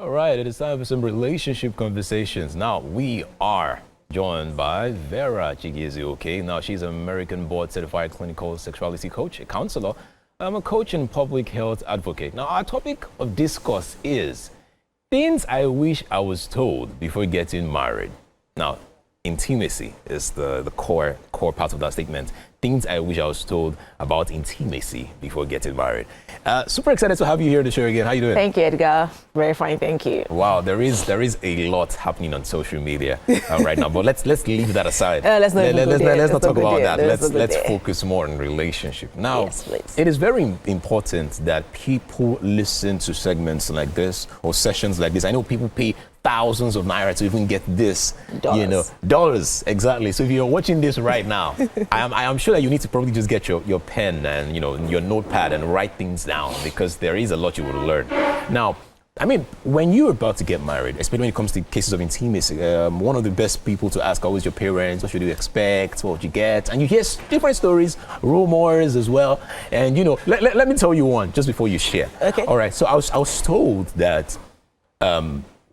All right, it is time for some relationship conversations. Now, we are joined by Vera Chigiezie. Now, she's an American board certified clinical sexuality coach, a counselor, a coach and public health advocate. Now, our topic of discourse is things I wish I was told before getting married. Now, intimacy is the core part of that statement. Things I wish I was told about intimacy before getting married. Super excited to have you here on the show again. How you doing? Thank you, Edgar. Very fine, thank you. Wow, there is a lot happening on social media right now, but let's leave that aside. Let's not talk about that. Let's focus more on relationship. Now, yes, please. It is very important that people listen to segments like this or sessions like this. I know people pay thousands of naira to even get this, dollars, exactly. So if you're watching this right now, I am sure that you need to probably just get your pen and your notepad and write things down, because there is a lot you will learn. Now, I mean, when you're about to get married, especially when it comes to cases of intimacy, one of the best people to ask always your parents, what should you expect, what would you get? And you hear different stories, rumors as well. And let me tell you one just before you share. Okay. All right. So I was told that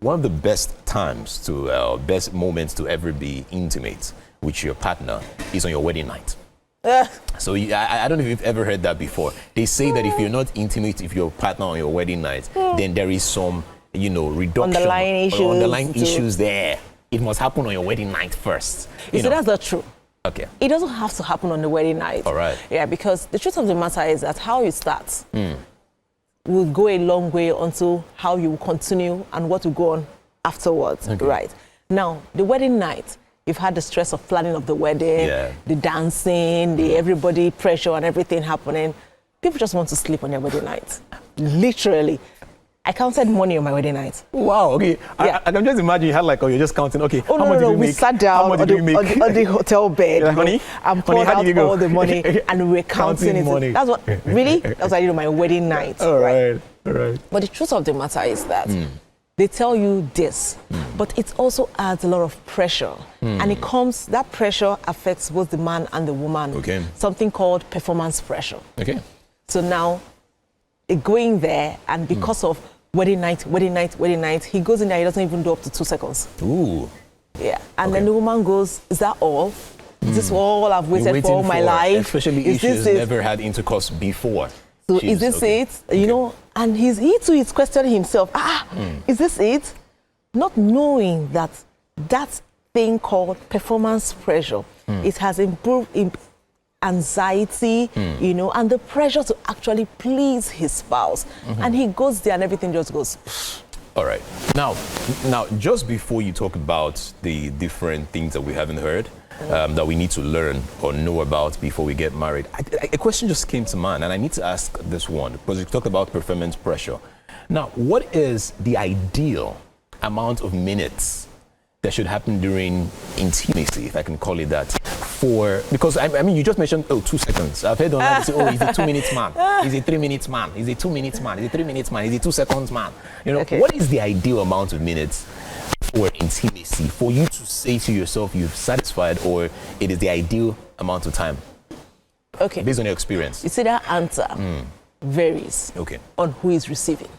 one of the best times best moments to ever be intimate with your partner is on your wedding night. So I don't know if you've ever heard that before. They say that if you're not intimate with your partner on your wedding night, then there is some, reduction. Underlying issues there. It must happen on your wedding night first. You see, that's not true. Okay. It doesn't have to happen on the wedding night. All right. Yeah, because the truth of the matter is that how you start will go a long way until how you will continue and what will go on afterwards. Okay. Right. Now, the wedding night, you've had the stress of planning of the wedding, the dancing, the everybody pressure and everything happening. People just want to sleep on their wedding night. Literally. I counted money on my wedding night. Wow, okay. Yeah. I can just imagine you had you're just counting, okay, how much did we make? We sat down on the hotel bed. Yeah, honey, and poured out all the money and we were counting it. Money. That's what I did on my wedding night. All right. But the truth of the matter is that they tell you this, but it also adds a lot of pressure. And that pressure affects both the man and the woman. Okay. Something called performance pressure. Okay. So now, going there, and because of wedding night, he goes in there, he doesn't even do up to 2 seconds. Ooh. Yeah. And then the woman goes, is that all? Is this all I've waited for all my life? Especially if she's never had intercourse before. So is this it? And he too is questioning himself. Is this it? Not knowing that thing called performance pressure, it has improved anxiety, and the pressure to actually please his spouse. And he goes there and everything just goes. All right. Now, just before you talk about the different things that we haven't heard, that we need to learn or know about before we get married, a question just came to mind, and I need to ask this one, because you talked about performance pressure. Now, what is the ideal amount of minutes that should happen during intimacy, if I can call it that, because I mean, you just mentioned, 2 seconds. I've heard on that, say, he's a 2 minutes man, he's a 3 minutes man, he's a 2 minutes man, he's a 3 minutes man, he's a 2 seconds man. What is the ideal amount of minutes for intimacy, for you to say to yourself you've satisfied, or it is the ideal amount of time? Okay. Based on your experience. You see, that answer varies on who is receiving.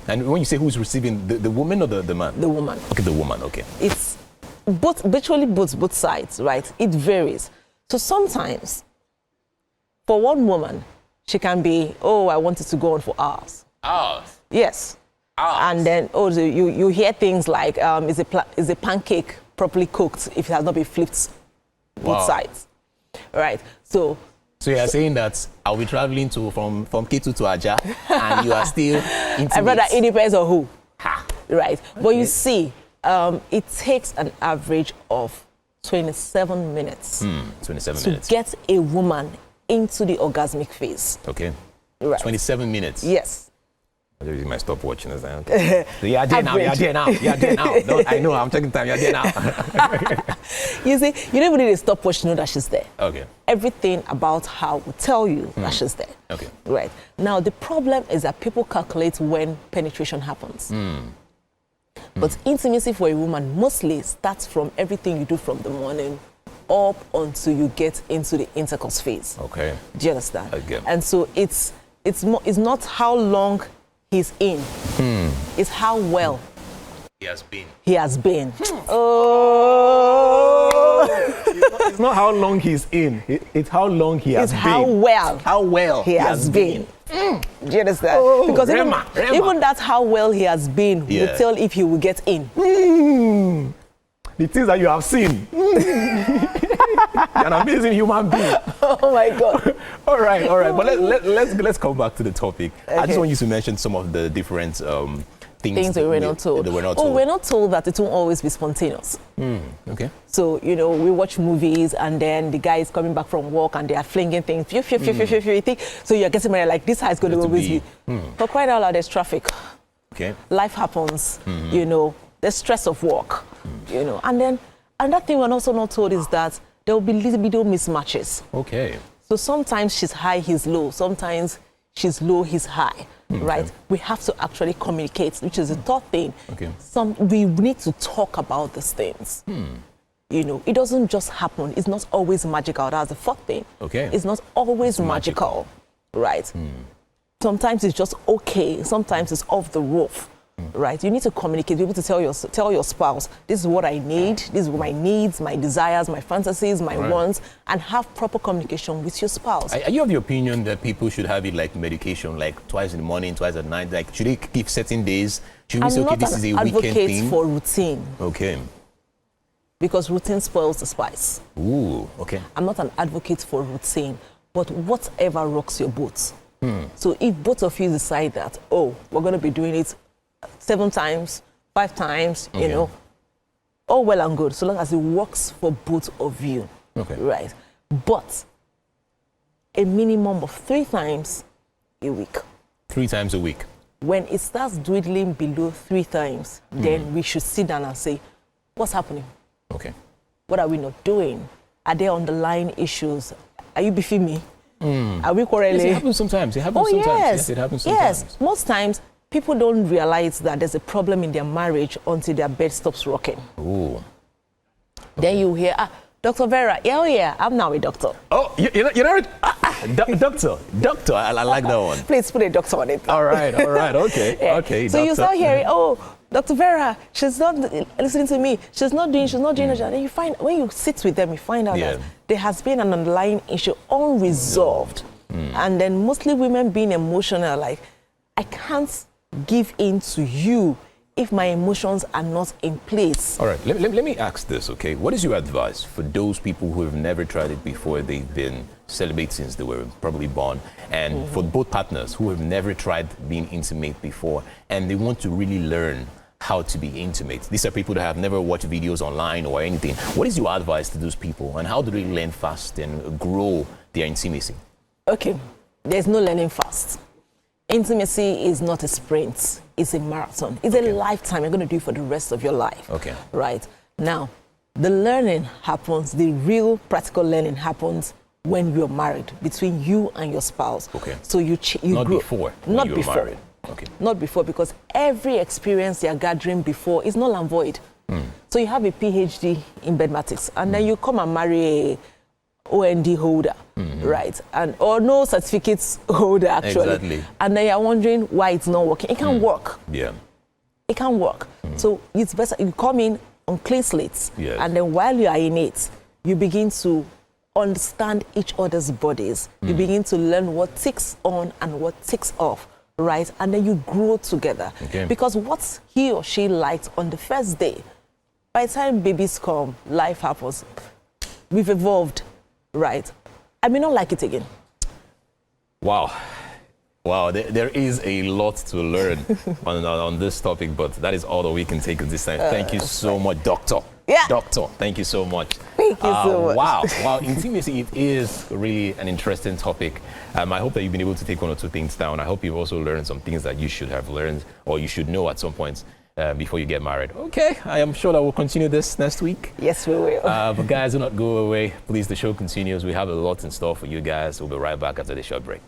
And when you say who's receiving, the woman or the man? The woman. Okay, the woman, okay. It's both sides, right? It varies. So sometimes, for one woman, she can be, I wanted to go on for hours. Hours? Yes. Hours. And then, you hear things like, is a pancake properly cooked if it has not been flipped both sides? Right. So you are saying that I'll be traveling from Ketu to Aja, and you are still intimate. I brother, it depends on who. Right. Okay. But you see, it takes an average of 27 minutes. 27 minutes. To get a woman into the orgasmic phase. Okay. Right. 27 minutes. Yes. You might stop watching this. Okay. So you're there now. No, I know, I'm taking time. You're there now. You see, you don't even need to stop watching to know that she's there. Okay. Everything about her will tell you that she's there. Okay. Right. Now, the problem is that people calculate when penetration happens. But intimacy for a woman mostly starts from everything you do from the morning up until you get into the intercourse phase. Okay. Do you understand? Again. And so it's not how long he's in, It's how well He has been. he has been. Oh, It's not how long he's in. It's how long he has it's been. how well he has been. Do you understand? Oh, because Rema. even that's how well he has been will Yeah. tell if he will get in. The things that you have seen. You're an amazing human being. Oh my God. All right. But let's come back to the topic. I just Okay. want you to mention some of the different Things that we're not told. That we're not Oh, told. we're not told that it won't always be spontaneous. Okay. So, you know, we watch movies and then the guy is coming back from work and they are flinging things. You think, so you're getting married like this, how it's going to Let it always be. be. For crying out loud, there's traffic. Okay. Life happens, you know, the stress of work, you know. And then another thing we're also not told is that there will be little mismatches. Okay. So sometimes she's high, he's low. Sometimes she's low, he's high. Right? We have to actually communicate, which is the third thing. Okay. We need to talk about these things. You know, it doesn't just happen. It's not always magical. That's the fourth thing. Okay. It's not always magical. Right? Sometimes it's just okay. Sometimes it's off the roof. Right? You need to communicate, be able to tell your spouse, this is what I need, these are my needs, my desires, my fantasies, my wants, and have proper communication with your spouse. Are you of the opinion that people should have it like medication, like twice in the morning, twice at night? Like, should they keep certain days? Should we I'm say, okay, not this an is a weekend advocate thing? for routine Okay. because routine spoils the spice. Ooh, okay. I'm not an advocate for routine, but whatever rocks your boat. So if both of you decide that, oh, we're going to be doing it 7 times, 5 times, you Okay. know, all well and good, so long as it works for both of you. Okay. Right. But a minimum of 3 times a week. 3 times a week. When it starts dwindling below 3 times, then we should sit down and say, what's happening? Okay. What are we not doing? Are there underlying issues? Are you beefing me? Are we quarreling? Yes, it happens sometimes. It happens sometimes. Yes, it happens sometimes. Yes, most times people don't realize that there's a problem in their marriage until their bed stops rocking. Ooh. Then you hear, Dr. Vera, yeah, I'm now a doctor. Oh, you're not doctor. I like that one. Please put a doctor on it. All right. Okay. Yeah. Okay. So you doctor. start hearing, oh, Dr. Vera, she's not listening to me. She's not doing it. And you find, when you sit with them, you find out that there has been an underlying issue unresolved. And then mostly women being emotional, like, I can't give in to you if my emotions are not in place. All right, let me ask this, okay? What is your advice for those people who have never tried it before? They've been celibate since they were probably born, and for both partners who have never tried being intimate before, and they want to really learn how to be intimate. These are people that have never watched videos online or anything. What is your advice to those people, and how do they learn fast and grow their intimacy? Okay, there's no learning fast. Intimacy is not a sprint, it's a marathon. It's a lifetime. You're going to do it for the rest of your life. Okay. Right. Now, the learning happens, the real practical learning happens when you're married, between you and your spouse. Okay. So you Not grow. before. When Not you were before. married. Okay. Not before, because every experience you're gathering before is null and void. So you have a PhD in bedmatics, and then you come and marry a OND holder, right? Or no certificates holder, actually. Exactly. And then you're wondering why it's not working. It can't work. Yeah. It can't work. So it's better you come in on clean slates, Yes. and then while you are in it, you begin to understand each other's bodies. You begin to learn what ticks on and what ticks off, right? And then you grow together. Okay. Because what he or she liked on the first day, by the time babies come, life happens. We've evolved, right? I may not like it again. Wow, there is a lot to learn on this topic, but that is all that we can take at this time. Thank you so much, Doctor. Yeah. Doctor, thank you so much. Thank you so much. Wow, intimacy, it is really an interesting topic. I hope that you've been able to take 1 or 2 things down. I hope you've also learned some things that you should have learned or you should know at some point before you get married. Okay, I am sure that we'll continue this next week. Yes, we will. But guys, do not go away. Please, the show continues. We have a lot in store for you guys. We'll be right back after the short break.